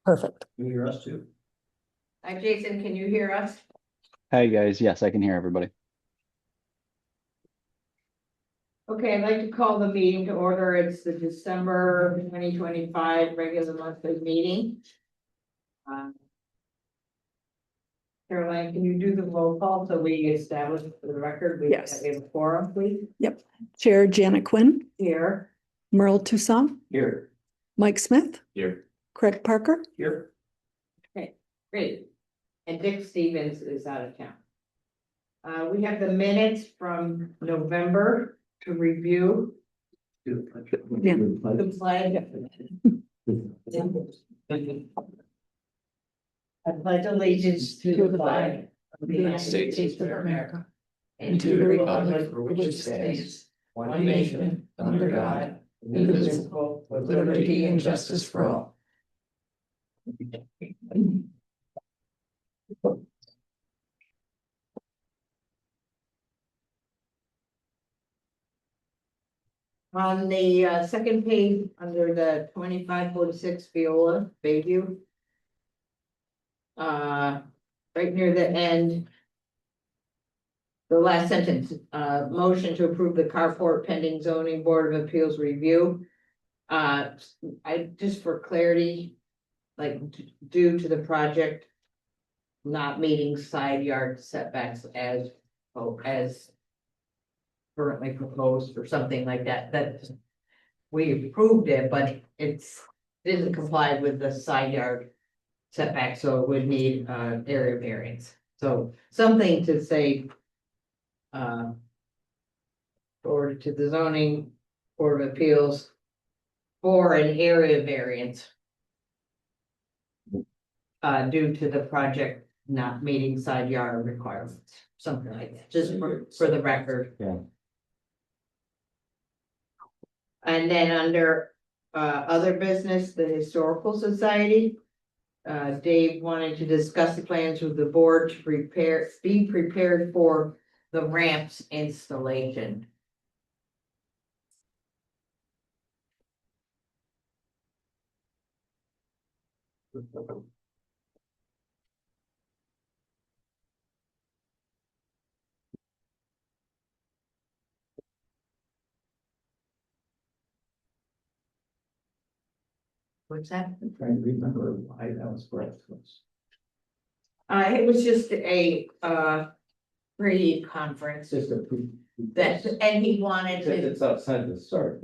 Perfect. You hear us too? Hi, Jason, can you hear us? Hi, guys. Yes, I can hear everybody. Okay, I'd like to call the meeting to order. It's the December 2025 regular monthly meeting. Caroline, can you do the roll call so we establish for the record? Yes. We have a quorum, please. Chair Janet Quinn, Here. Merle Toussaint, Here. Mike Smith, Here. Craig Parker, Here. Great. And Dick Stevens is out of town. We have the minutes from November to review. Yeah. The flag. I pledge allegiance to the flag of the United States of America and to the republic for which it stands, one nation, under God, indivisible, with liberty and justice for all. On the second page, under the 2546 Viola Bayview. Right near the end. The last sentence, motion to approve the carport pending zoning board of appeals review. I just for clarity, like due to the project. Not meeting side yard setbacks as currently proposed or something like that, that we approved it, but it's didn't comply with the side yard setback, so it would need area variance. So something to say forward to the zoning board of appeals for an area variance due to the project not meeting side yard requirements, something like that, just for the record. Yeah. And then under other business, the Historical Society. Dave wanted to discuss the plans with the board to be prepared for the ramps installation. What's that? I'm trying to remember why that was correct. It was just a pre-conference Just a. that, and he wanted Except to, it's outside the start.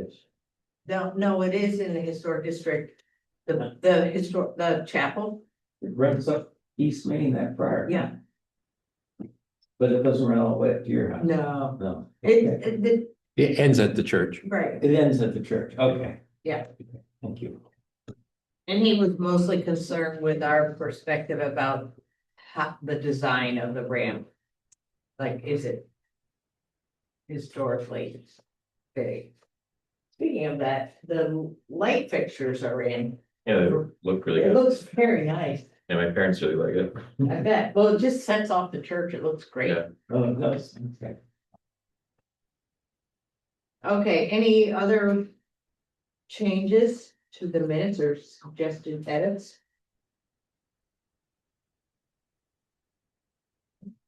no, it is in the historic district. The chapel, It runs up East Main that prior. yeah, But it doesn't run all the way up to your house. no, No. it, It ends at the church. right, It ends at the church. Okay. Yeah. Thank you. and he was mostly concerned with our perspective about the design of the ramp. Like, is it historically big? Speaking of that, the light fixtures are in. Yeah, they look really It good. looks very nice, And my parents really like it. I bet. Well, it just sets off the church. It looks great. Yeah. Oh, it does. Okay. Okay, any other changes to the minutes or suggested edits?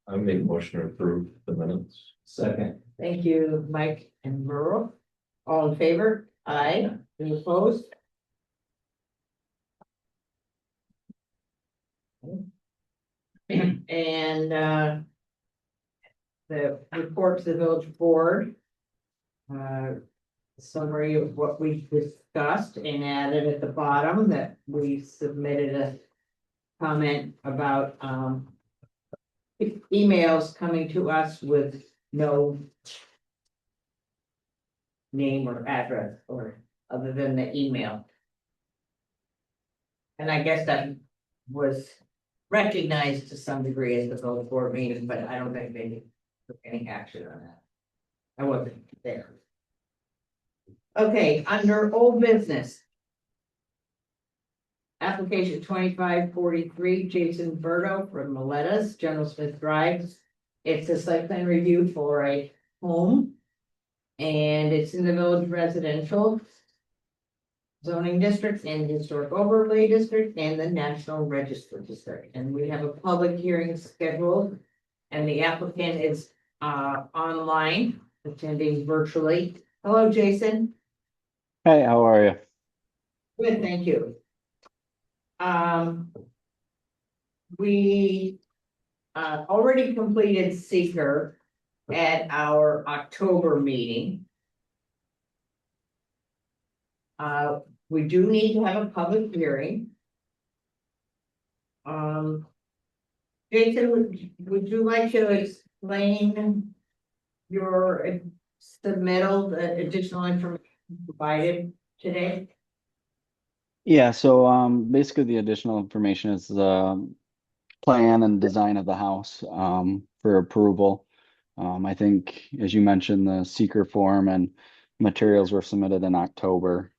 I make a motion to approve the minutes. Second. Thank you, Mike and Merle. All in favor? Aye. Any opposed? And the report to the village board. Summary of what we discussed and added at the bottom that we submitted a comment about emails coming to us with no name or address or other than the email. And I guess that was recognized to some degree as the village board meeting, but I don't think they took any action on that. I wasn't there. Okay, under old business. Application 2543, Jason Berto from Miletta's, General Smith Drive. It's a site plan review for a home. And it's in the village residential. zoning district and historic overlay district and the National Register district. And we have a public hearing scheduled. And the applicant is online, attending virtually. Hello, Jason. Hey, how are you? Good, thank you. We already completed seeker at our October meeting. We do need to have a public hearing. Jason, would you like to explain your submittal, the additional information provided today? Yeah, so basically the additional information is the plan and design of the house for approval. I think, as you mentioned, the seeker form and materials were submitted in October.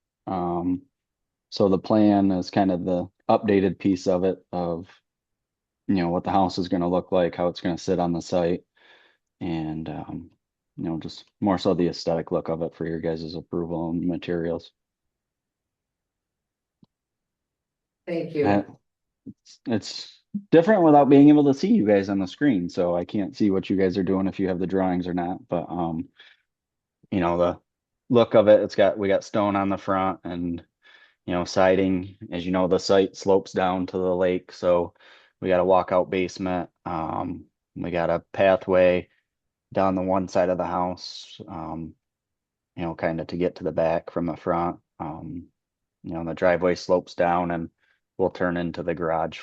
So the plan is kind of the updated piece of it of, what the house is going to look like, how it's going to sit on the site, and just more so the aesthetic look of it for your guys' approval and materials. Thank you. It's different without being able to see you guys on the screen, so I can't see what you guys are doing if you have the drawings or not. But the look of it, we got stone on the front and siding. As you know, the site slopes down to the lake, so we got a walkout basement. We got a pathway down the one side of the house, kind of to get to the back from the front. The driveway slopes down and will turn into the garage,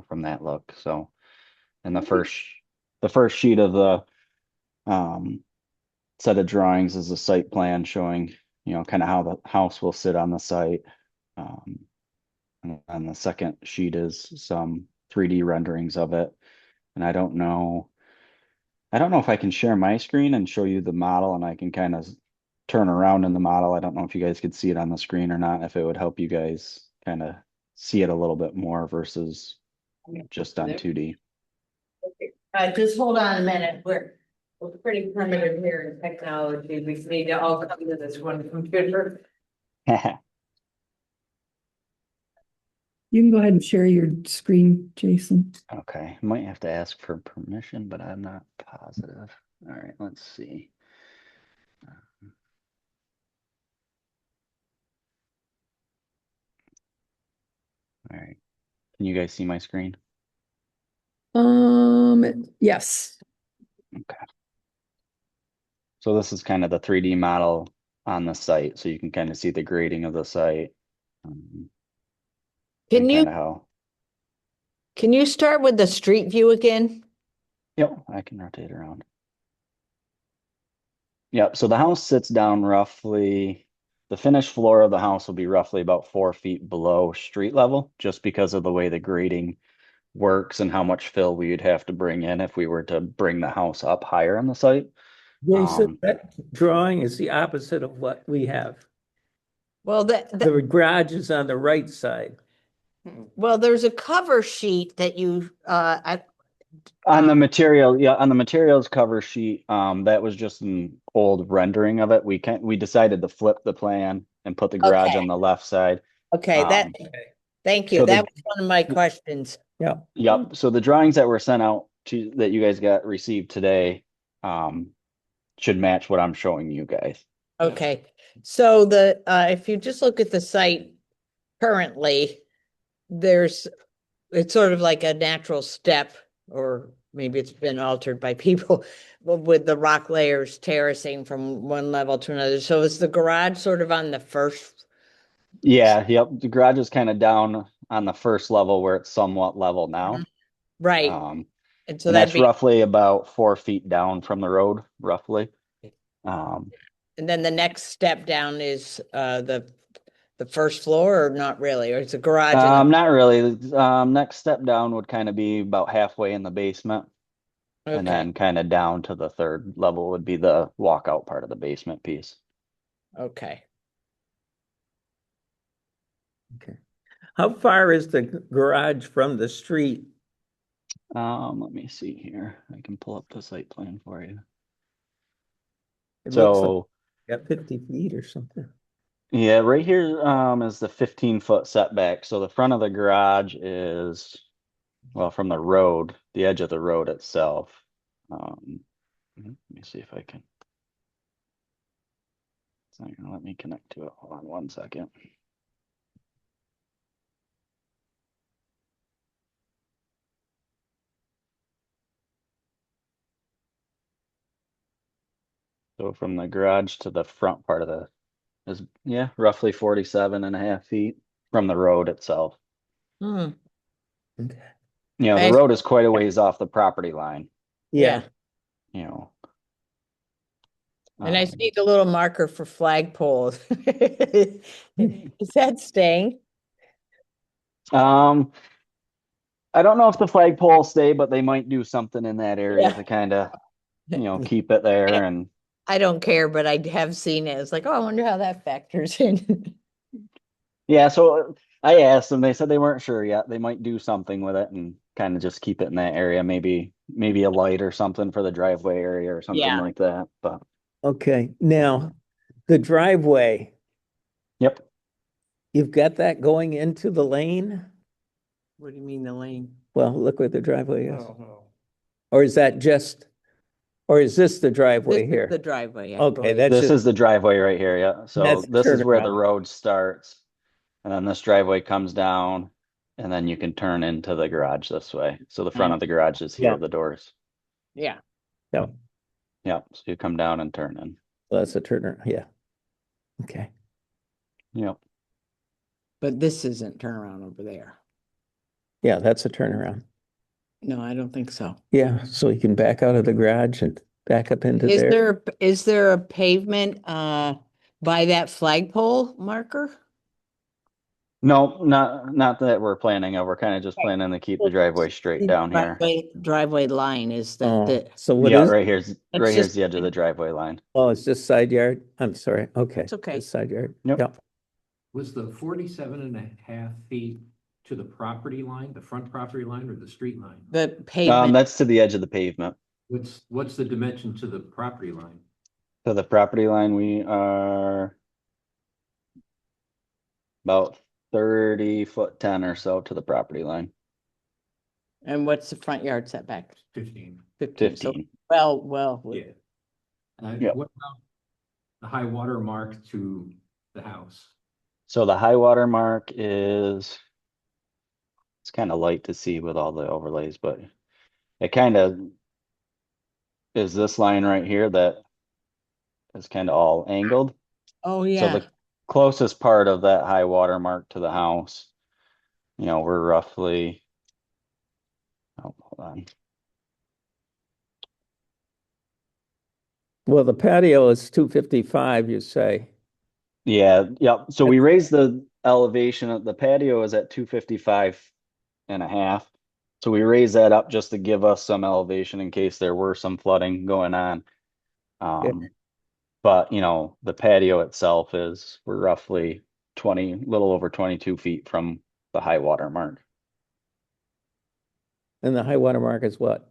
from that look. So, and the first sheet of the set of drawings is a site plan showing, kind of how the house will sit on the site. And the second sheet is some 3D renderings of it. And I don't know if I can share my screen and show you the model, and I can kind of turn around in the model. I don't know if you guys could see it on the screen or not, if it would help you guys kind of see it a little bit more versus just on 2D. Just hold on a minute. We're pretty primitive here in technology. We need to all come to this one computer. You can go ahead and share your screen, Jason. Okay, might have to ask for permission, but I'm not positive. All right, let's see. All right, can you guys see my screen? Yes. Okay. So this is kind of the 3D model on the site, so you can kind of see the grading of the site. Can you, kind of how? can you start with the street view again? Yep, I can rotate around. Yep, so the house sits down roughly, the finished floor of the house will be roughly about 4 feet below street level, just because of the way the grading works and how much fill we would have to bring in if we were to bring the house up higher on the site. Jason, that drawing is the opposite of what we have. Well, The garage is on the right side. well, there's a cover sheet that you, On the materials cover sheet, that was just an old rendering of it. We decided to flip the plan and put the garage Okay. on the left side. okay, thank you. so That was one of my questions. Yeah. Yep. So the drawings that were sent out that you guys received today, should match what I'm showing you guys. Okay, so if you just look at the site currently, it's sort of like a natural step, or maybe it's been altered by people with the rock layers terracing from one level to another. So is the garage sort of on the first? Yeah. Yep. The garage is kind of down on the first level where it's somewhat level now. Right. And so that's that'd be, roughly about 4 feet down from the road, roughly. and then the next step down is the first floor, or not really, or it's a garage. Not really. Next step down would kind of be about halfway in the basement. And Okay, then kind of down to the third level would be the walkout part of the basement piece. okay. Okay. How far is the garage from the street? Let me see here. I can pull up the site plan for you. It looks like So got 50 feet or something. Yeah, right here is the 15-foot setback. So the front of the garage is, well, from the road, the edge of the road itself. Let me see if I can. It's not gonna let me connect to it. Hold on 1 second. So from the garage to the front part of the is, yeah, roughly 47.5 feet from the road itself. Hmm, You know, the I- road is quite a ways off the property line, yeah. you know. And I Um, see the little marker for flagpoles. Is that staying? um, I don't know if the flagpoles stay, but they might do something in that area Yeah. to kind of, keep it there. And I don't care, but I have seen it. It's like, oh, I wonder how that factors in. yeah, so I asked them, they said they weren't sure yet. They might do something with it and kind of just keep it in that area, maybe a light or something for the driveway area or something Yeah. like that. But Okay, now, the driveway, yep. you've got that going into the lane? What do you mean the lane? Well, look where the driveway is. Oh. Or is that just, or is this the driveway This is the here? driveway, I Okay, believe. that's This just, is the driveway right here, yeah. So that's this is where the turnaround. road starts. And then this driveway comes down and then you can turn into the garage this way. So the front of the garage is here, Yeah. the doors. Yeah, Yeah, Yep. So you come down and turn in. that's a turnaround, yeah. Okay, Yep. but this isn't turnaround over there. yeah, that's a turnaround. No, I don't think so. Yeah, so you can back out of the garage and back up into Is there. there a pavement by that flagpole marker? No, not that we're planning of. We're kind of just Right. planning to keep the driveway straight down here. Driveway line is Oh, the, so what Yeah, is, That's right here's just- the edge of the driveway line. oh, it's just side yard? I'm sorry, okay. It's okay. Just side yard, Yep. yeah. Was the 47.5 feet to the property line, the front property line or the street line? the pavement. That's to the edge of the pavement. What's the dimension to the property line? To the property line, we are about 30'10" or so to the property line. And what's the front yard setback? 15. 15. So 15. well. Yeah. Yep. What about the high water mark to the house? So the high water mark is, it's kind of light to see with all the overlays, but it kind of is this line right here that is kind of all angled. Oh, So yeah. the closest part of that high water mark to the house, we're roughly, oh, hold on. Well, the patio is 255, you say. Yeah, yep. So we raised the elevation of the patio is at 255.5. So we raised that up just to give us some elevation in case there were some flooding going on. But the patio itself we're roughly little over 22 feet from the high water mark. And the high water mark is what?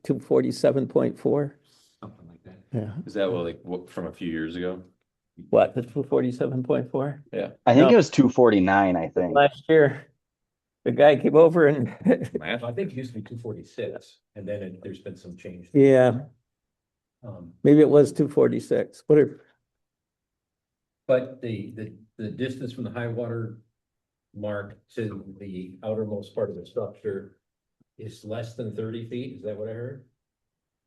247.4? Something like that. Yeah, Is that what from a few years ago? what, the 247.4? Yeah. I think No. it was 249, I think. Last year, the guy came over and, I think it used to be 246 and then there's been some change. yeah, maybe it was 246. But the distance from the high water mark to the outermost part of the structure is less than 30 feet. Is that what I heard?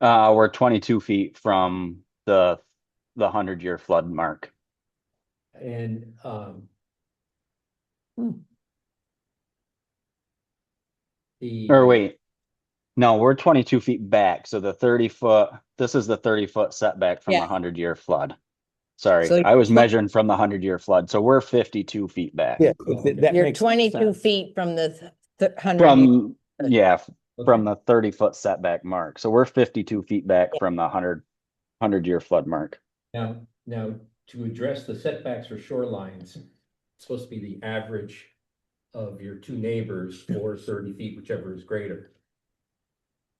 We're 22 feet from the 100-year flood mark. And, Or wait, no, we're 22 feet back. So this is the 30-foot setback from the Yeah. 100-year flood. Sorry, So I was you're measuring from the 100-year flood. So we're 52 feet back. Yeah, okay. that You're makes 22 sense. feet from the 100. From, yeah, from Okay. the 30-foot setback mark. So we're 52 feet back from the 100-year flood mark. Now, to address the setbacks for shorelines, it's supposed to be the average of your two neighbors or 30 feet, whichever is greater.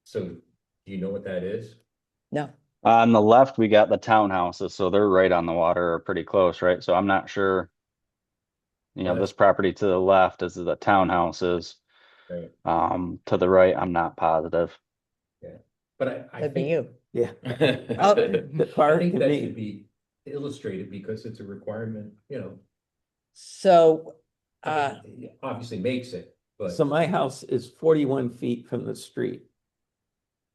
So do you know what that is? No, On the left, we got the townhouses, so they're right on the water or pretty close, right? So I'm not sure. You know, this property to the left is the townhouses. Right. To the right, I'm not positive. But I That'd be think, you. Yeah. Oh, The I part think to that me, should be illustrated because it's a requirement, so, obviously makes it, but so my house is 41 feet from the street.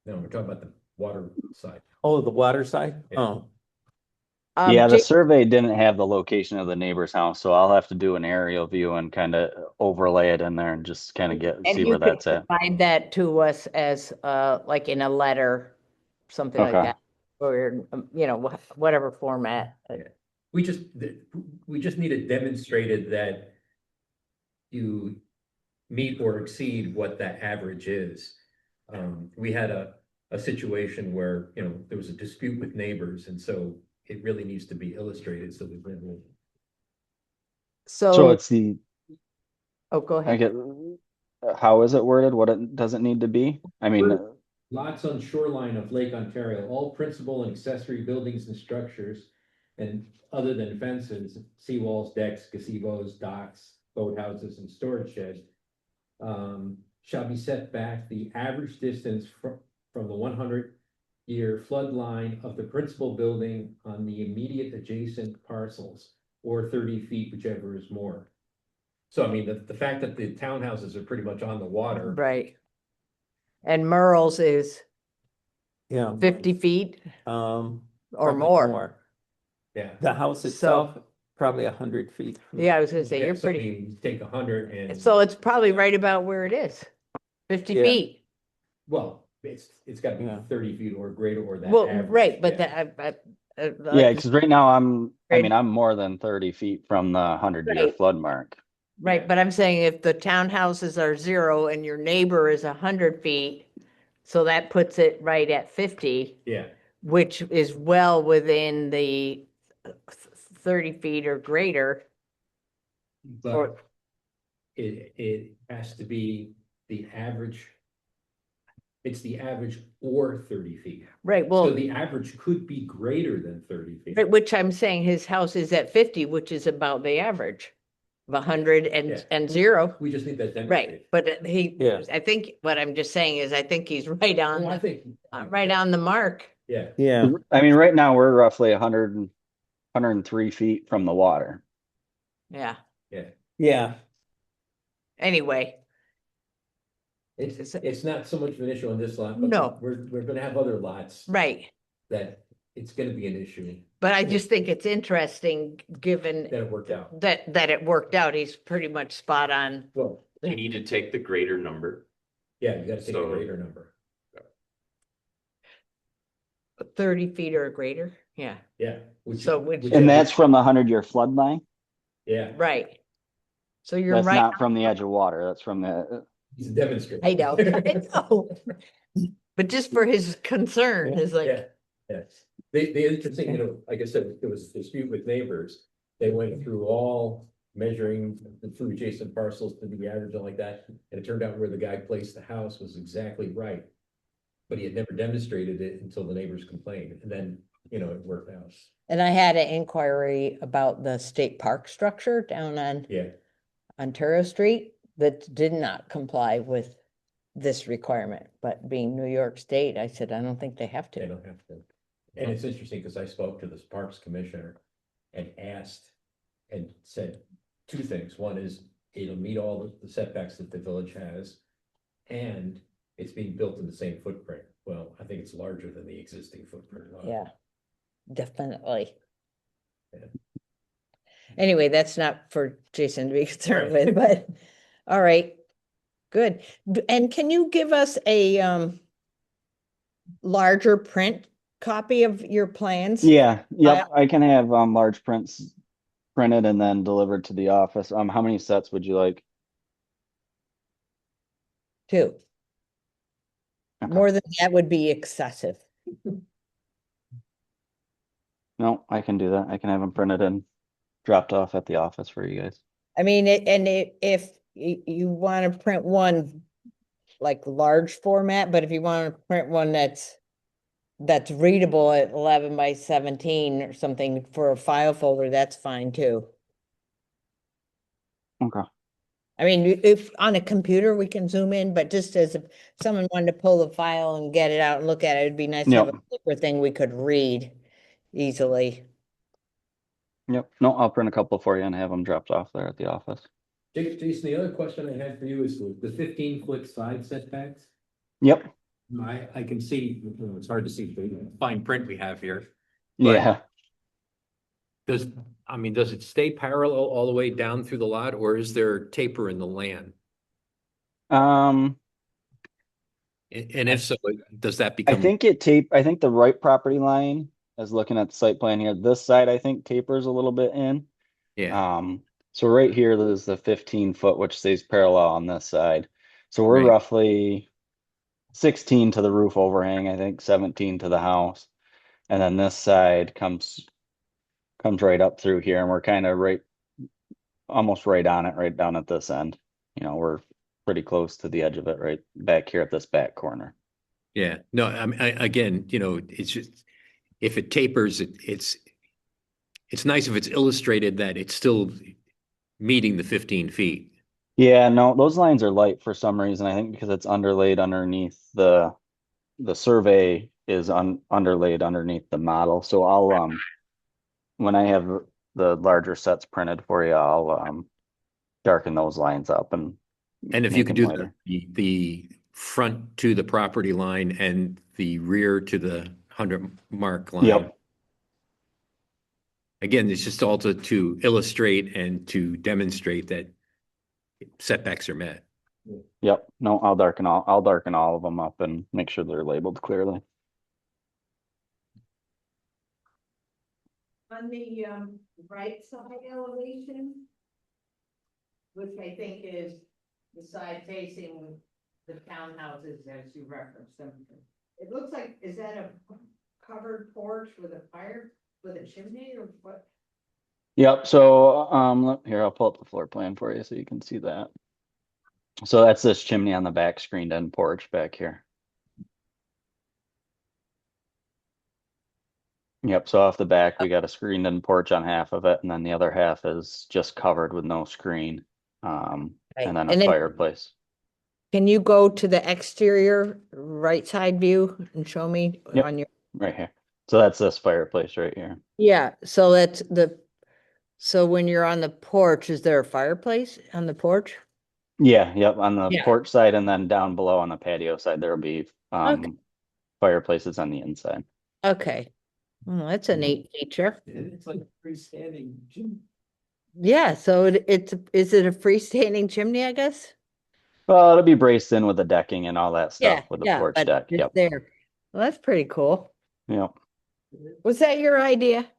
no, we're talking about the water side. Oh, the water side? Yeah. Oh, Yeah, the Ja- survey didn't have the location of the neighbor's house, so I'll have to do an aerial view and kind of overlay it in there and just kind of and see you where could that's at. provide that to us as, like in a letter, something like Okay. that. Or, whatever format. We just need it demonstrated that you meet or exceed what that average is. We had a situation where, there was a dispute with neighbors, and so it really needs to be illustrated, so that when So So, it's the, oh, go I ahead. get, how is it worded? What it does it need to be? I mean, lots on shoreline of Lake Ontario, all principal and accessory buildings and structures, and other than fences, seawalls, decks, gazebos, docks, boathouses, and storage sheds, shall be set back the average distance from the 100-year flood line of the principal building on the immediate adjacent parcels, or 30 feet, whichever is more. So I mean, the fact that the townhouses are pretty much on the water. Right. And Merle's is yeah. 50 feet Or or more. Yeah. The house So- itself, probably 100 feet. Yeah, I was gonna say, Yeah, you're so I pretty, mean, take 100 and. so it's probably right about where it is, 50 Yeah. feet. Well, it's gotta be Yeah. 30 feet or greater or that Well, average. right, but Yeah. that, yeah, because right now I mean, Right. I'm more than 30 feet from the 100-year Right. flood mark. right, but I'm saying if the townhouses are 0 and your neighbor is 100 feet, so that puts it right at 50, Yeah, which is well within the 30 feet or greater. but Or, it has to be the average. It's the average or 30 feet. right, So well, the average could be greater than 30 feet. right, which I'm saying his house is at 50, which is about the average of 100 Yeah. and 0. We just need that Right, demonstrated. but Yeah. I think what I'm just saying is I think he's right Well, I on, think. right on the mark. Yeah, Yeah, I mean, right now we're roughly 103 feet from the water. Yeah, yeah. yeah. anyway, It's not so much of an issue on this lot, but No. we're gonna have other lots right. that it's gonna be an issue But I just think it's interesting, given that it worked out. that it worked out. He's pretty much spot on. Well, You need to take the greater number. yeah, you gotta take a So- greater number. 30 feet or greater. Yeah, Yeah. So which- And that's from the 100-year flood line? Yeah, right. So you're That's right. not from the edge of water. That's from the, he's a demonstrator. I know. I know. But just for his concern, is like, Yeah, yes. The interesting, like I said, there was a dispute with neighbors. They went through all measuring the two adjacent parcels to the average and like that. And it turned out where the guy placed the house was exactly right. But he had never demonstrated it until the neighbors complained, and then, it worked out. and I had an inquiry about the state park structure down on Yeah, Ontario Street that did not comply with this requirement, but being New York State, I said, I don't think they have they to. don't have to. And it's interesting because I spoke to the Parks Commissioner and asked and said two things. One is it'll meet all the setbacks that the village has, and it's being built in the same footprint. Well, I think it's larger than the existing footprint. Yeah, definitely. Yeah. Anyway, that's not for Jason to be concerned with, but, all right, good. And can you give us a larger print copy of your plans? yeah, yep, I can have large prints printed and then delivered to the office. How many sets would you like? 2. Okay. More than that would be excessive. No, I can do that. I can have them printed and dropped off at the office for you guys. I mean, if you want to print one like large format, but if you want to print one that's that's readable at 11 by 17 or something for a file folder, that's fine too. Okay. I mean, if on a computer we can zoom in, but just as if someone wanted to pull the file and get it out and look at it, it'd be nice to have Yep. a paper thing we could read easily. Yep. No, I'll print a couple for you and have them dropped off there at the office. Jason, the other question I had for you is the 15-foot side setbacks. Yep. I can see, it's hard to see the fine print we have here. Yeah. Does, I mean, does it stay parallel all the way down through the lot, or is there taper in the land? Um, And if so, does that I become? think I think the right property line, as looking at the site plan here, this side, I think tapers a little bit in. Yeah, So right here, there's the 15-foot, which stays parallel on this side. So we're Right. roughly 16 to the roof overhang, I think 17 to the house. And then this side comes right up through here, and we're kind of almost right on it, right down at this end. You know, we're pretty close to the edge of it, right back here at this back corner. yeah. No, I mean, again, it's just, if it tapers, it's nice if it's illustrated that it's still meeting the 15 feet. Yeah, no, those lines are light for some reason. I think because it's underlaid underneath the survey is underlaid underneath the model. So I'll when I have the larger sets printed for you, I'll darken those lines up and And if make you could them do lighter. the front to the property line and the rear to the 100 mark line. Yep. Again, it's just all to illustrate and to demonstrate that setbacks are met. Yep. No, I'll darken all of them up and make sure they're labeled clearly. On the right side elevation, which I think is the side facing the townhouses as you referenced them. It looks like, is that a covered porch with a chimney or what? Yep. So here, I'll pull up the floor plan for you so you can see that. So that's this chimney on the back screened in porch back here. Yep, so off the back, we got a screened in porch on half of it, and then the other half is just covered with no screen. Right. And then And a then- fireplace. Can you go to the exterior right side view and show me Yep. on your, Right here. So that's this fireplace right here. yeah, so so when you're on the porch, is there a fireplace on the porch? Yeah, yep, on the Yeah. porch side, and then down below on the patio side, there'll be fireplaces on the inside. Okay. Well, that's a neat feature. It's like freestanding gym. Yeah, so is it a freestanding chimney, I guess? Well, it'll be braced in with the decking and all that Yeah, stuff with the yeah, porch but deck. it's Yep. there. Well, that's pretty cool. Yep. Was that your idea?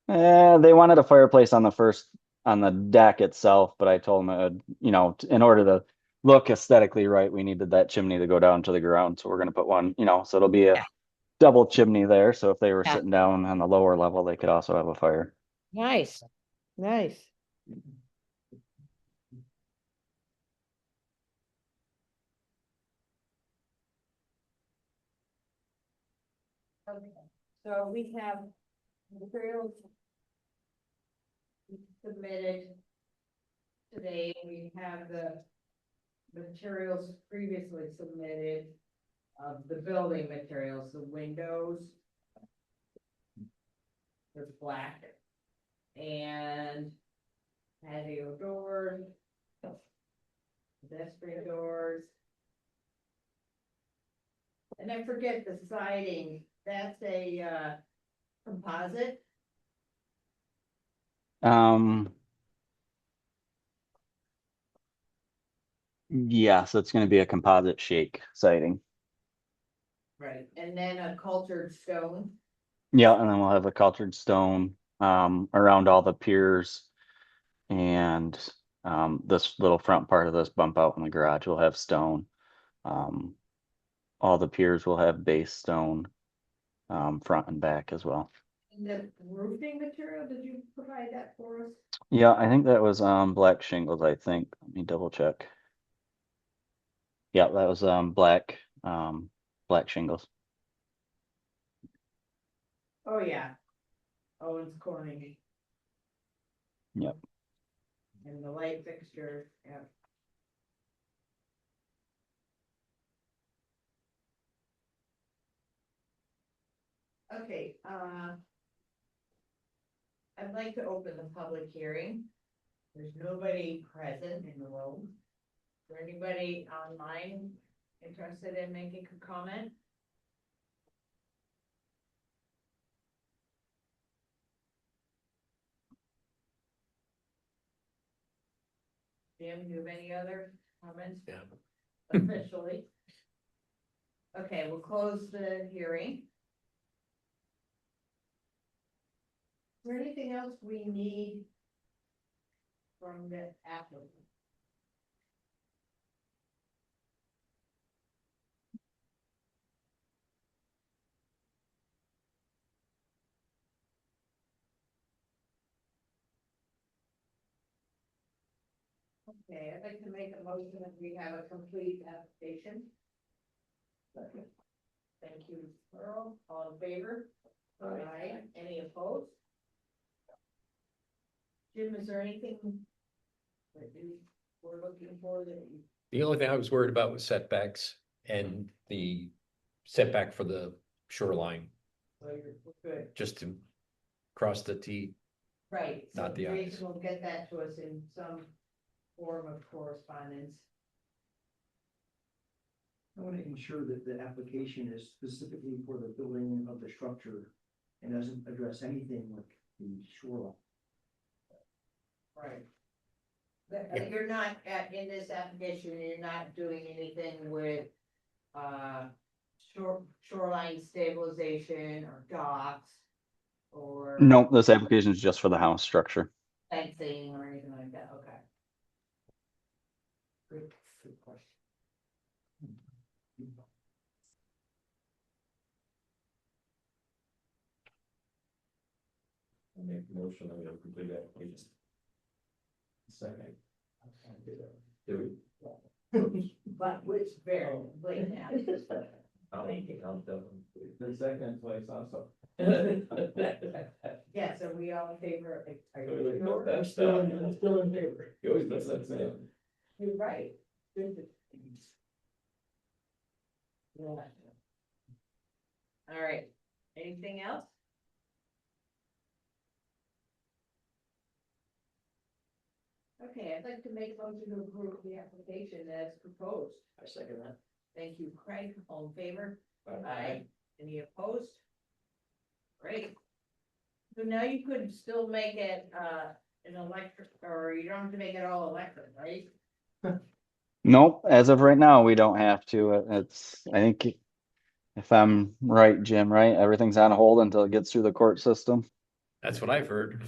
They wanted a fireplace on the deck itself, but I told them, in order to look aesthetically right, we needed that chimney to go down to the ground. So we're going to put one, so it'll be a Yeah. double chimney there. So if they were Yeah. sitting down on the lower level, they could also have a fire. Nice, nice. Okay, so we have materials submitted today. We have the materials previously submitted of the building materials, the windows. There's black and patio doors, pedestrian doors. And I forget the siding, that's a composite. Yeah, so it's going to be a composite shake siding. Right. And then a cultured stone. Yeah, and then we'll have a cultured stone around all the piers, and this little front part of this bump out in the garage will have stone. All the piers will have base stone, front and back as well. And the roofing material, did you provide that for us? Yeah, I think that was black shingles, I think. Let me double check. Yeah, that was black shingles. Oh, yeah. Owens Corning. Yep. And the light fixture, yeah. Okay, I'd like to open the public hearing. There's nobody present in the room. Is there anybody online interested in making a comment? Jim, do you have any other comments? Yeah. Officially? Okay, we'll close the hearing. Is there anything else we need from the applicant? Okay, I'd like to make a motion that we have a complete application. Thank you, Earl. All in favor? Aye. Any opposed? Jim, is there anything that you were looking for that you? The only thing I was worried about was setbacks and the setback for the shoreline, Well, you're good. just to cross the T. Right, so Not the eyes. Jason will get that to us in some form of correspondence. I want to ensure that the application is specifically for the building of the structure and doesn't address anything like the shoreline. Right. You're not in this application, you're not doing anything with, shoreline stabilization or docks or. Nope, this application is just for the house structure. Fencing or anything like that, okay. Good question. I make a motion that we have a complete application. Second. But which very late now. The second place also. Yeah, so we all in favor of. I'm still in favor. You always miss that saying. You're right. Good. Yeah. All right, anything else? Okay, I'd like to make a motion to approve the application as proposed. I second that. Thank you, Craig. All in favor? Aye. Any opposed? Great. So now you could still make it, an electric, or you don't have to make it all electric, right? Nope, as of right now, we don't have to. It's, I think, if I'm right, Jim, right? Everything's on hold until it gets through the court system. That's what I've heard.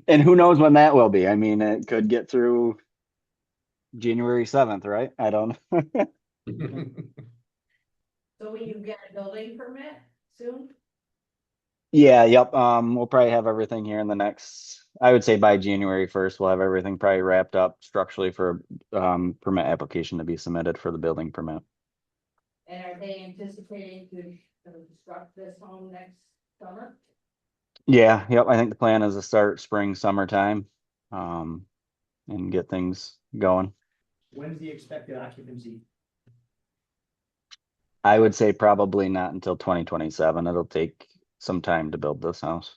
And who knows when that will be? I mean, it could get through January 7th, right? I don't know. So will you get a building permit soon? Yeah, yep. We'll probably have everything here in the next, I would say by January 1st, we'll have everything probably wrapped up structurally for permit application to be submitted for the building permit. And are they anticipating to construct this home next summer? Yeah, yep. I think the plan is to start spring, summertime, and get things going. When's the expected occupancy? I would say probably not until 2027. It'll take some time to build this house.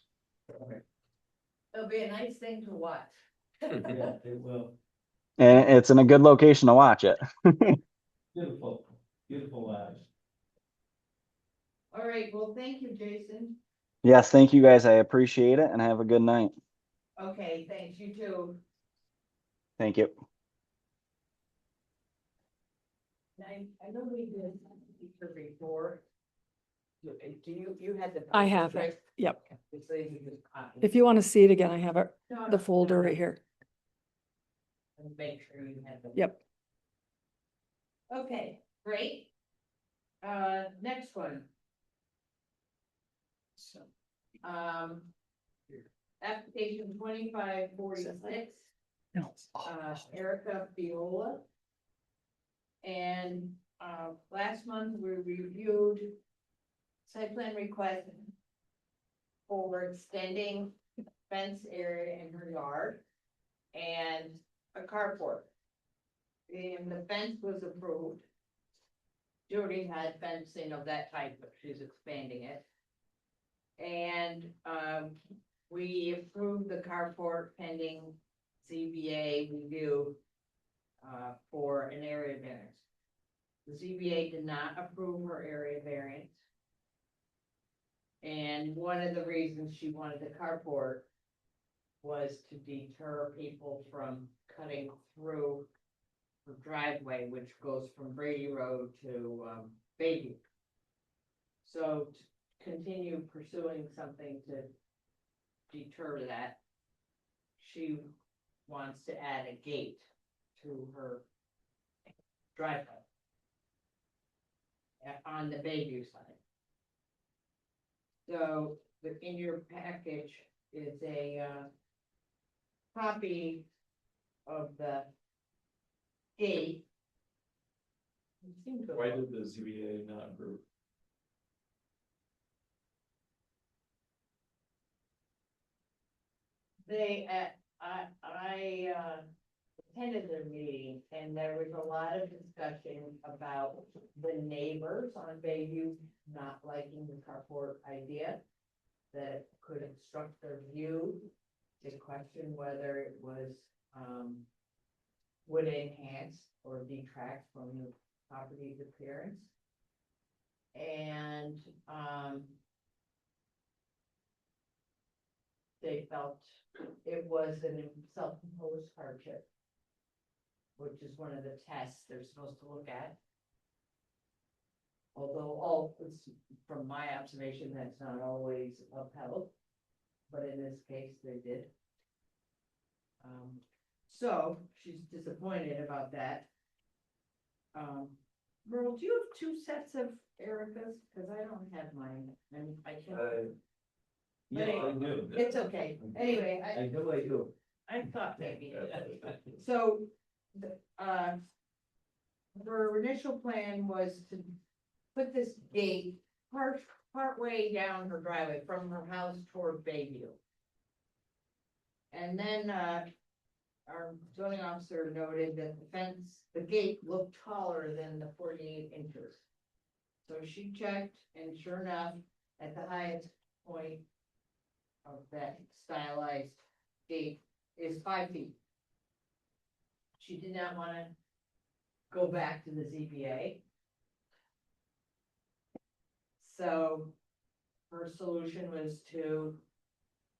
It'll be a nice thing to watch. Yeah, it will. And it's in a good location to watch it. Beautiful, beautiful lodge. All right, well, thank you, Jason. Yes, thank you guys. I appreciate it and have a good night. Okay, thanks, you too. Thank you. I know we did feature before. Do you had the. I have it. right? Yep. So you just copy. If you want to see it again, I have it, No, the no, folder no. right here. And make sure you have the. Yep. Okay, great. Next one. Application 2546, No. Erica Viola. And, last month we reviewed site plan request for extending fence area in her yard and a carport. And the fence was approved. Jody had fencing of that type, but she's expanding it. And, we approved the carport pending ZBA review, for an area variance. The ZBA did not approve her area variance. And one of the reasons she wanted the carport was to deter people from cutting through her driveway, which goes from Brady Road to Bayview. So to continue pursuing something to deter that, she wants to add a gate to her driveway on the Bayview side. So in your package is a copy of the gate. It seemed to- Why did the ZBA not approve? They, I attended their meeting and there was a lot of discussion about the neighbors on Bayview not liking the carport idea. That it could obstruct their view. They questioned whether it was, would enhance or detract from the property's appearance. And, they felt it was a self-imposed hardship, which is one of the tests they're supposed to look at. Although from my observation, that's not always upheld, but in this case, they did. So she's disappointed about that. Merle, do you have two sets of Erica's? Because I don't have mine, and I can't. Yeah, I do. It's okay. Anyway, I do. I thought maybe. So, her initial plan was to put this gate part way down her driveway from her house toward Bayview. And then, our zoning officer noted that the gate looked taller than the 48 inches. So she checked, and sure enough, at the highest point of that stylized gate is 5 feet. She did not want to go back to the ZBA. So her solution was to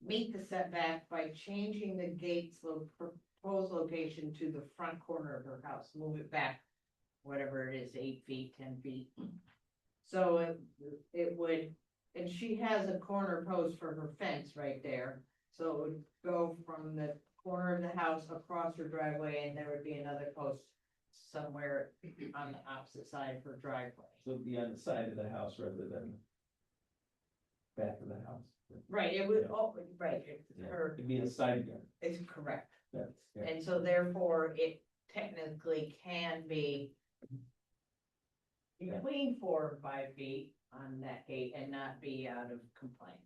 meet the setback by changing the gate's proposed location to the front corner of her house, move it back, whatever it is, 8 feet, 10 feet. So it would, and she has a corner post for her fence right there. So it would go from the corner of the house across her driveway, and there would be another post somewhere on the opposite side of her driveway. So it'd be on the side of the house rather than back of the house. Right, it would, oh, right, It'd be a side yard. it's correct. That's, yeah. And so therefore, it technically can be between 4 or 5 feet on that gate and not be out of compliance.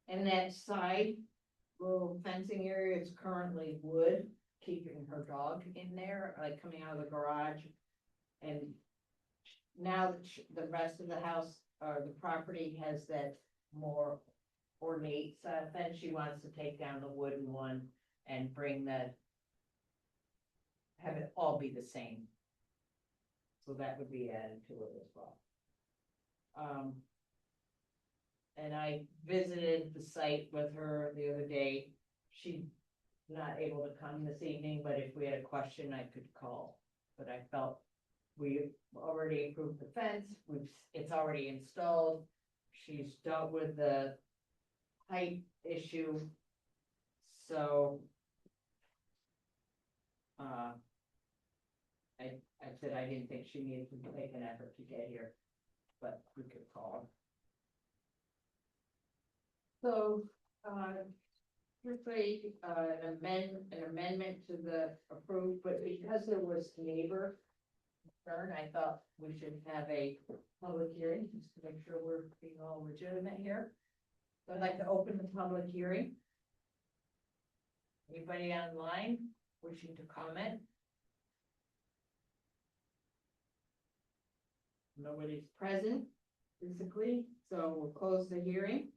And that side little fencing area is currently wood, keeping her dog in there, like coming out of the garage. And now that the rest of the house or the property has that more ornate fence, she wants to take down the wooden one and bring have it all be the same. So that would be added to it as well. And I visited the site with her the other day. She's not able to come this evening, but if we had a question, I could call. But I felt we already approved the fence, it's already installed. She's dealt with the height issue. So I said I didn't think she needed to make an effort to get here, but we could call. So, strictly, an amendment to the approved, but because there was neighbor concern, I thought we should have a public hearing, just to make sure we're being all legitimate here. So I'd like to open the public hearing. Anybody online wishing to comment? Nobody's present physically, so we'll close the hearing.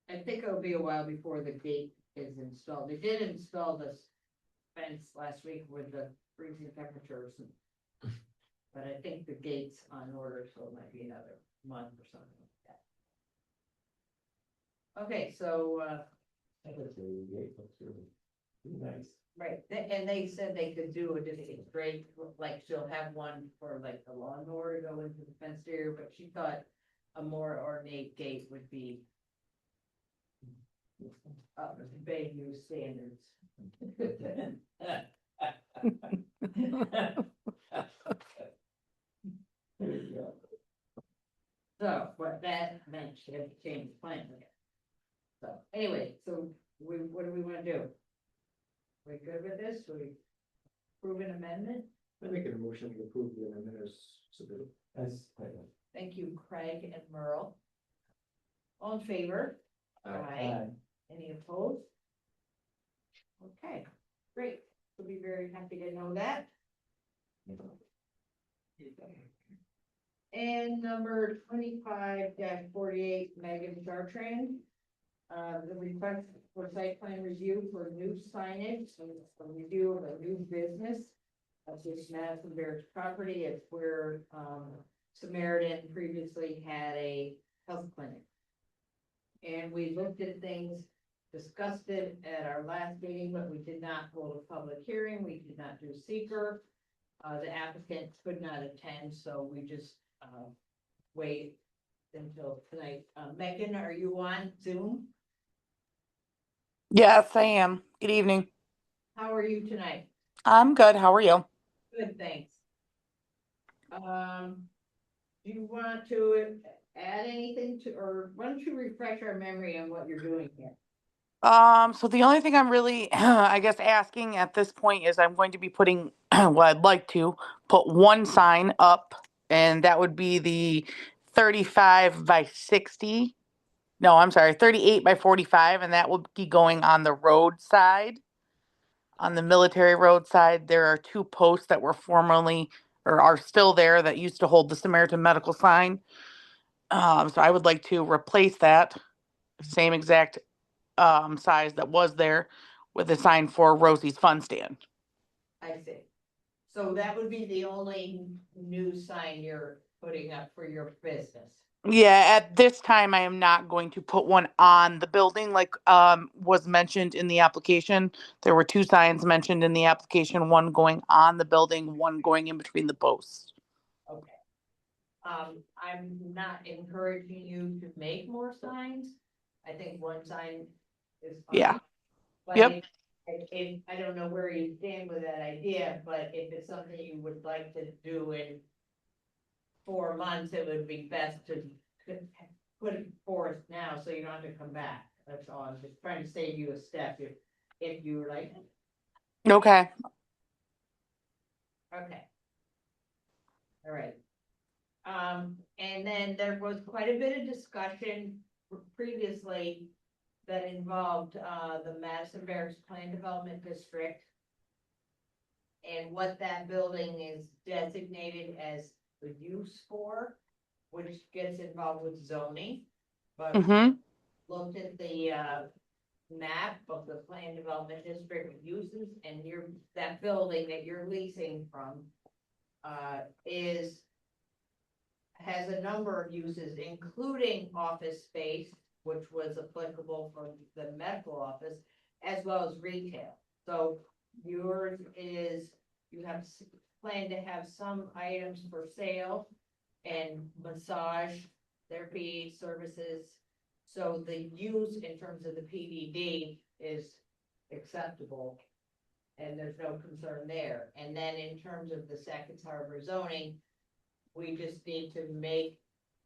I think it'll be a while before the gate is installed. They did install this fence last week with the freezing temperatures. But I think the gate's on order, so it might be another month or something like that. Okay, so, Nice. right, and they said they could do a distinct grate, like she'll have one for like the lawnmower to go into the fenced area, but she thought a more ornate gate would be up to Bayview standards. So what that meant, she had to change the plan again. So anyway, so what do we want to do? We good with this? We approve an amendment? I make a motion to approve the amendment as submitted. Thank you, Craig and Merle. All in favor? Aye. Any opposed? Okay, great. We'll be very happy to know that. And number 25-48, Megan Chartrand. The request for site plan review for new signage and a review of a new business. That's just Madison Bear's property. It's where Samaritan previously had a health clinic. And we looked at things, discussed it at our last meeting, but we did not hold a public hearing. We did not do seeker. The applicant could not attend, so we just wait until tonight. Megan, are you on Zoom? Yes, I am. Good evening. How are you tonight? I'm good. How are you? Good, thanks. Do you want to add anything to, or why don't you refresh our memory on what you're doing here? So the only thing I'm really, I guess, asking at this point is I'm going to be putting, well, I'd like to put one sign up, and that would be the 35 by 60. No, I'm sorry, 38 by 45, and that will be going on the road side. On the military road side, there are two posts that were formerly, or are still there, that used to hold the Samaritan Medical sign. So I would like to replace that same exact size that was there with a sign for Rosie's Fun Stand. I see. So that would be the only new sign you're putting up for your business. Yeah, at this time I am not going to put one on the building like was mentioned in the application. There were two signs mentioned in the application, one going on the building, one going in between the posts. Okay. I'm not encouraging you to make more signs. I think one sign is fine. Yeah. But Yep. if I don't know where you stand with that idea, but if it's something you would like to do in 4 months, it would be best to put it forth now, so you don't have to come back. That's all. I'm just trying to save you a step if you were like, Okay. okay. All right. And then there was quite a bit of discussion previously that involved, the Madison Barracks Plan Development District and what that building is designated as the use for, which gets involved with zoning. But Mm-hmm. looked at the, map of the Plan Development District uses, and that building that you're leasing from, has a number of uses, including office space, which was applicable for the medical office, as well as retail. So yours is, you have planned to have some items for sale and massage therapy services. So the use in terms of the PDD is acceptable, and there's no concern there. And then in terms of the Sackets Harbor zoning, we just need to make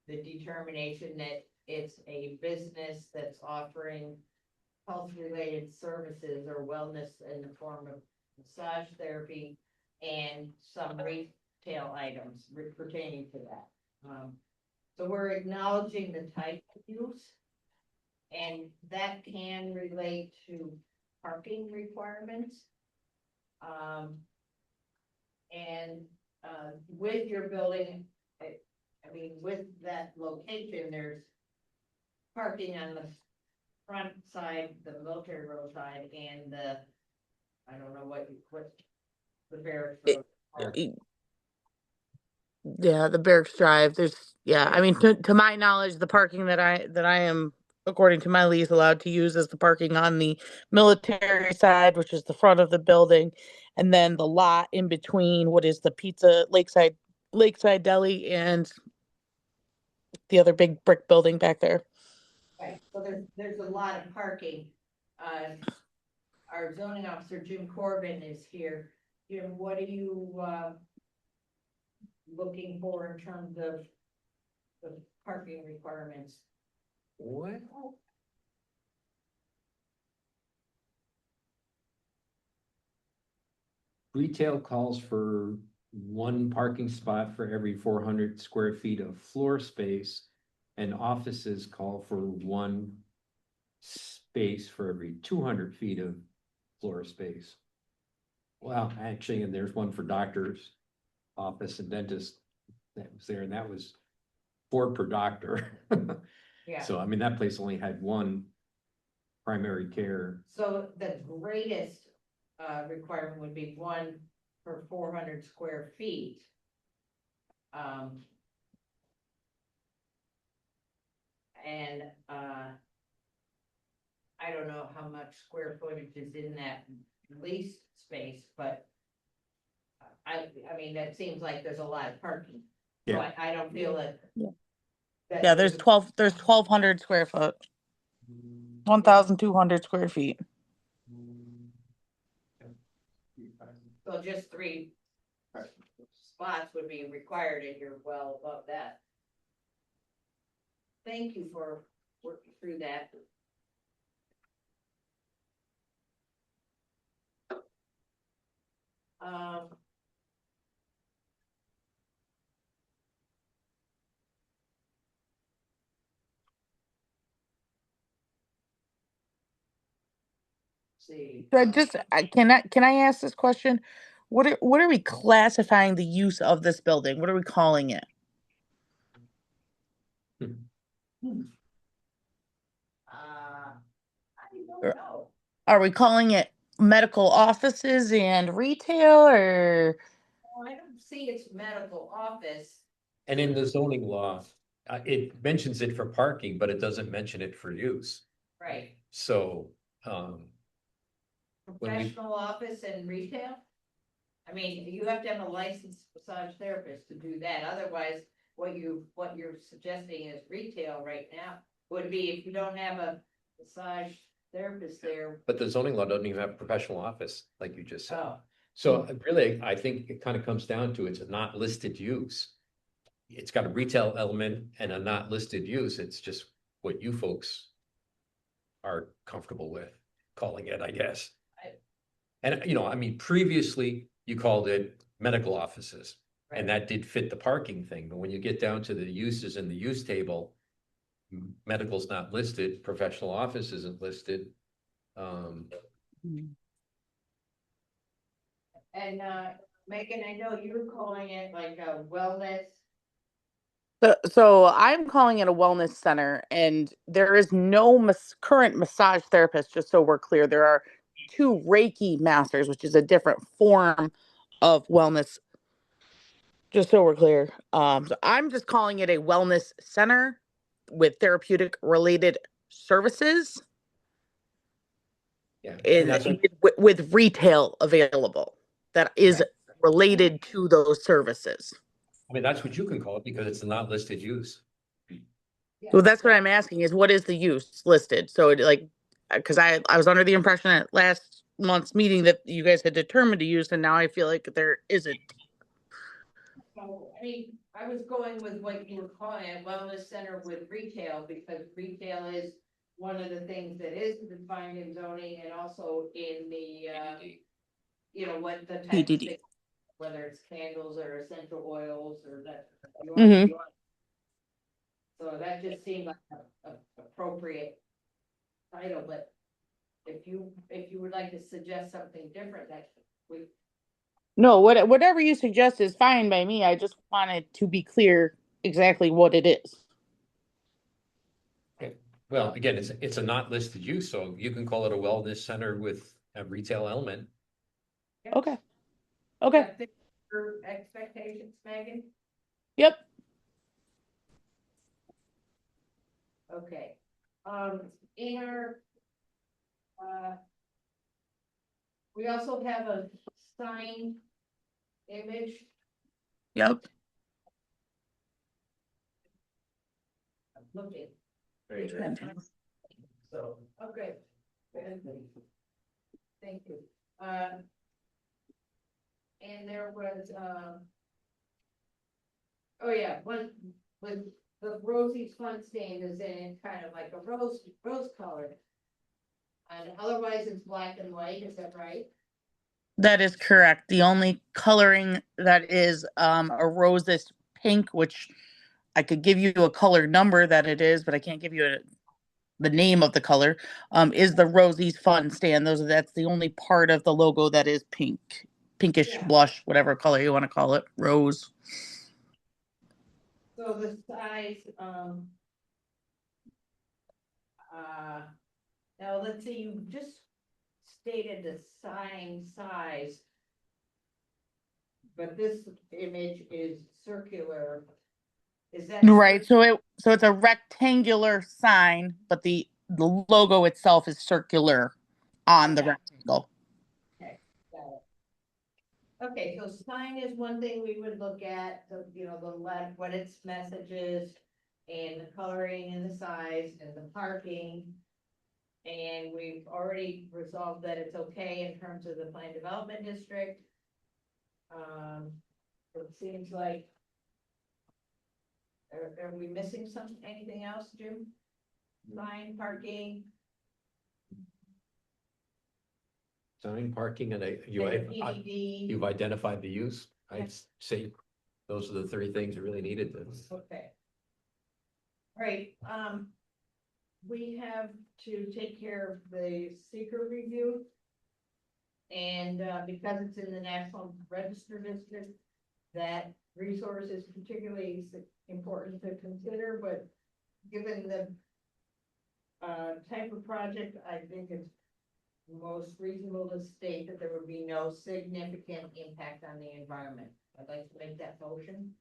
the determination that it's a business that's offering health related services or wellness in the form of massage therapy and some retail items pertaining to that. So we're acknowledging the type of use. And that can relate to parking requirements. With your building, I mean, with that location, there's parking on the front side, the military road side, and the, I don't know what the barracks road. are. Yeah, the Barracks Drive, I mean, to my knowledge, the parking that I am, according to my lease, allowed to use is the parking on the military side, which is the front of the building, and then the lot in between what is the Lakeside Deli and the other big brick building back there. Right, so there's a lot of parking. Our zoning officer, Jim Corbin, is here. Jim, what are you, looking for in terms of the parking requirements? What? Retail calls for one parking spot for every 400 square feet of floor space, and offices call for one space for every 200 feet of floor space. Well, actually, and there's one for doctors, office and dentist that was there, and that was 4 per doctor. Yeah. So, I mean, that place only had one primary care. So the greatest requirement would be one for 400 square feet. I don't know how much square footage is in that leased space, but I mean, that seems like there's a lot of parking. So Yeah. I don't feel that. Yeah. that Yeah, there's 1,200 square foot, 1,200 square feet. So just 3 spots would be required, and you're well above that. Thank you for working through that. See. So can I ask this question? What are we classifying the use of this building? What are we calling it? I don't know. Are we calling it medical offices and retail, or? I don't see it's medical office. And in the zoning law, it mentions it for parking, but it doesn't mention it for use. Right. So, when we- Professional office and retail? I mean, you have to have a licensed massage therapist to do that. Otherwise, what you're suggesting is retail right now would be if you don't have a massage therapist there. but the zoning law doesn't even have a professional office, like you just said. Oh, So really, I think it kind of comes down to it's a not listed use. It's got a retail element and a not listed use. It's just what you folks are comfortable with calling it, I guess. And, you know, I mean, previously you called it medical offices, and that did fit the parking thing. But when you get down to the uses in the use table, medical's not listed, professional office isn't listed. and Megan, I know you were calling it like a wellness. So I'm calling it a wellness center, and there is no current massage therapist, just so we're clear. There are 2 Reiki masters, which is a different form of wellness, just so we're clear. So I'm just calling it a wellness center with therapeutic related services. Yeah. And that's what- with retail available that is related to those services. I mean, that's what you can call it because it's a not listed use. Well, that's what I'm asking is what is the use listed? So because I was under the impression at last month's meeting that you guys had determined a use, and now I feel like there isn't. So, I mean, I was going with what you were calling a wellness center with retail, because retail is one of the things that is defined in zoning and also in the, you know, what the type of PDD. thing, whether it's candles or essential oils or that. Mhm. So that just seemed like a appropriate title, but if you would like to suggest something different, that we, No, whatever you suggest is fine by me. I just wanted to be clear exactly what it is. Well, again, it's a not listed use, so you can call it a wellness center with a retail element. Okay. Okay. Got things for expectations, Megan? Yep. Okay, in our, we also have a sign image. Yep. I'm looking. Right. So, okay. Thank you. And there was, oh yeah, one, with the Rosie's Fun Stand is in kind of like a rose color. And otherwise it's black and white, is that right? That is correct. The only coloring that is a rosest pink, which I could give you a color number that it is, but I can't give you the name of the color, is the Rosie's Fun Stand. That's the only part of the logo that is pink. Pinkish Yeah. blush, whatever color you want to call it. Rose. So the size, now let's see, you just stated the sign size. But this image is circular. Is that? Right. So it's a rectangular sign, but the logo itself is circular on the Okay. rectangle. Okay, got it. Okay, so sign is one thing we would look at, the, you know, the lead, what its message is, and the coloring and the size and the parking. And we've already resolved that it's okay in terms of the planned development district. It seems like. Are we missing anything else, Jim? Sign, parking, Sign, parking, and and PDD. you've identified the use. I'd say those are the three things that really needed to. Okay. All right, we have to take care of the seeker review. And, because it's in the National Register District, that resource is particularly important to consider, but given the type of project, I think it's most reasonable to state that there would be no significant impact on the environment. I'd like to make that motion.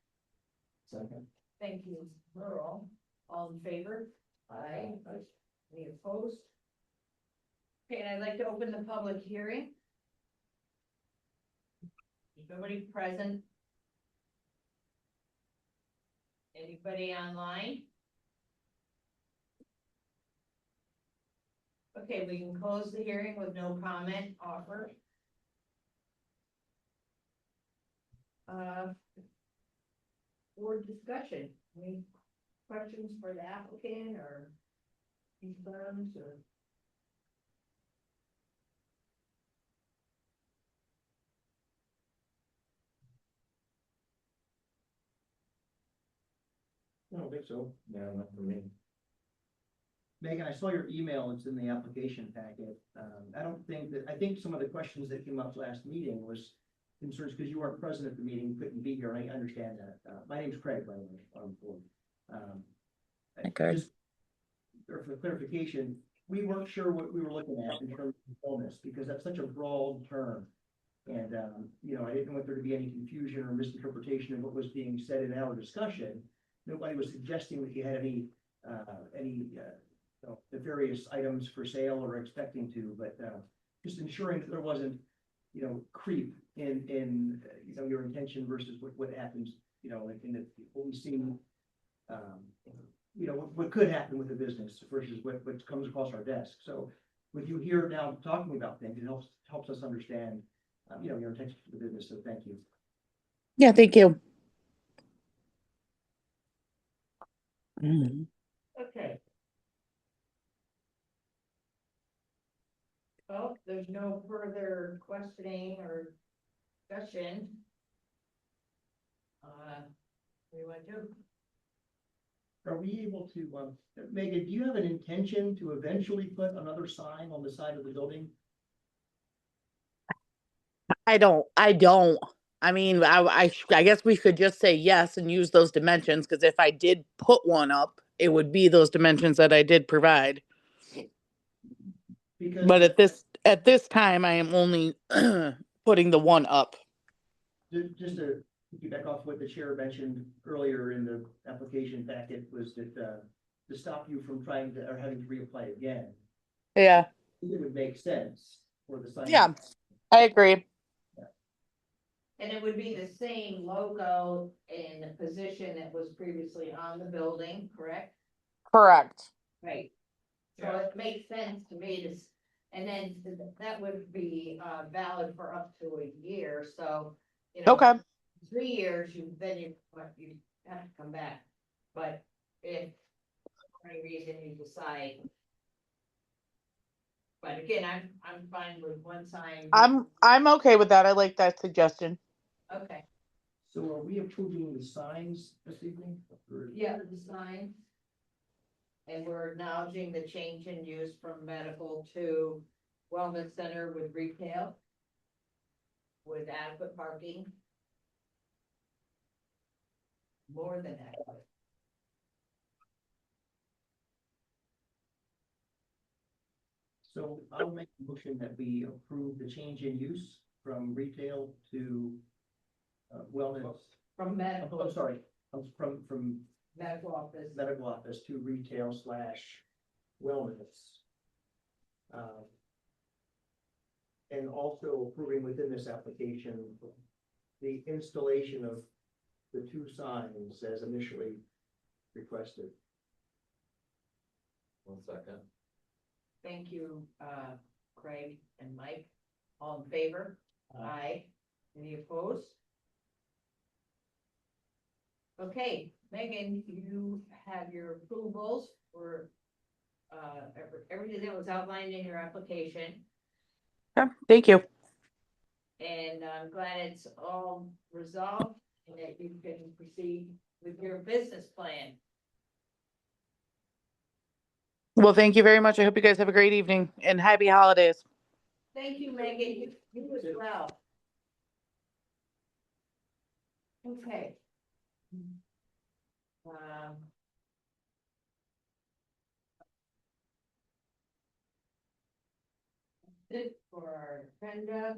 Second. Thank you, Earl. All in favor? Aye. Any opposed? Okay, and I'd like to open the public hearing. Nobody present? Anybody online? Okay, we can close the hearing with no comment offered. Board discussion, any questions for the applicant or concerns or? I don't think so. No, not for me. Megan, I saw your email, it's in the application packet. I think some of the questions that came up last meeting was concerns, because you weren't present at the meeting, couldn't be here, I understand that. My name's Craig, by the way, on board. Okay. Just for clarification, we weren't sure what we were looking at in terms of illness, because that's such a broad term. And, you know, I didn't want there to be any confusion or misinterpretation of what was being said in our discussion. Nobody was suggesting that you had any nefarious items for sale or expecting to, but just ensuring that there wasn't, you know, creep in you know, your intention versus what happens, you know, in what we see, you know, what could happen with the business versus what comes across our desk. So with you here now talking about things, it helps us understand, you know, your intention for the business. So thank you. Yeah, thank you. Mm. Okay. there's no further questioning or discussion. What do you want to do? Are we able to, Megan, do you have an intention to eventually put another sign on the side of the building? I don't. I mean, I guess we could just say yes and use those dimensions, because if I did put one up, it would be those dimensions that I did provide. Because But at this time, I am only putting the one up. just to piggyback off what the chair mentioned earlier in the application packet was that, to stop you from trying to, or having to reapply again, Yeah. it would make sense for the sign. Yeah, I agree. And it would be the same logo and the position that was previously on the building, correct? Correct. Right. So it makes sense to me to, and then that would be valid for up to a year, so. You know, Okay. 3 years, you have to come back, but if for any reason you decide. But again, I'm fine with one sign. I'm okay with that. I like that suggestion. Okay, So are we approving the signs this evening? Or- yeah, the sign. And we're acknowledging the change in use from medical to wellness center with retail. With adequate parking. More than adequate. So I'll make a motion that we approve the change in use from retail to wellness. From medical. I'm sorry, from Medical office. medical office to retail / wellness. And also approving within this application, the installation of the 2 signs as initially requested. 1 second. Thank you, Craig and Mike. All in favor? Aye. Any opposed? Okay, Megan, you have your approvals for everything that was outlined in your application, Okay, thank you. and I'm glad it's all resolved and that you can proceed with your business plan. Well, thank you very much. I hope you guys have a great evening and happy holidays. Thank you, Megan. You as well. Okay. This for our agenda.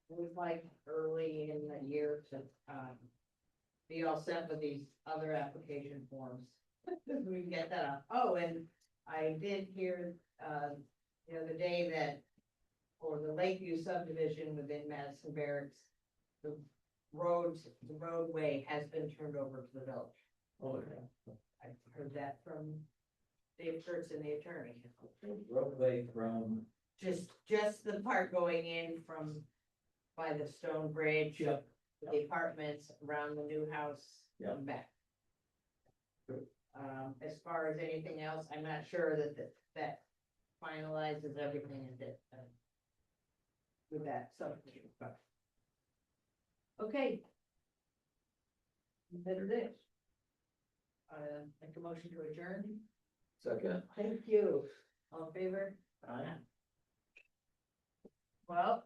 It was like early in the year to, be all set with these other application forms. We can get that up. Oh, and I did hear, the other day that for the Lakeview subdivision within Madison Barracks, the roadway has been turned over to the village. Oh, yeah. I heard that from Dave Kurtz and the attorney. Roadway from. Just the part going in from by the stone bridge. Yep. The apartments around the new house Yep. and back. As far as anything else, I'm not sure that finalizes everything in it. With that subdivision, but. Okay. That is it. Make a motion to adjourn. Second. Thank you. All in favor? Aye. Well,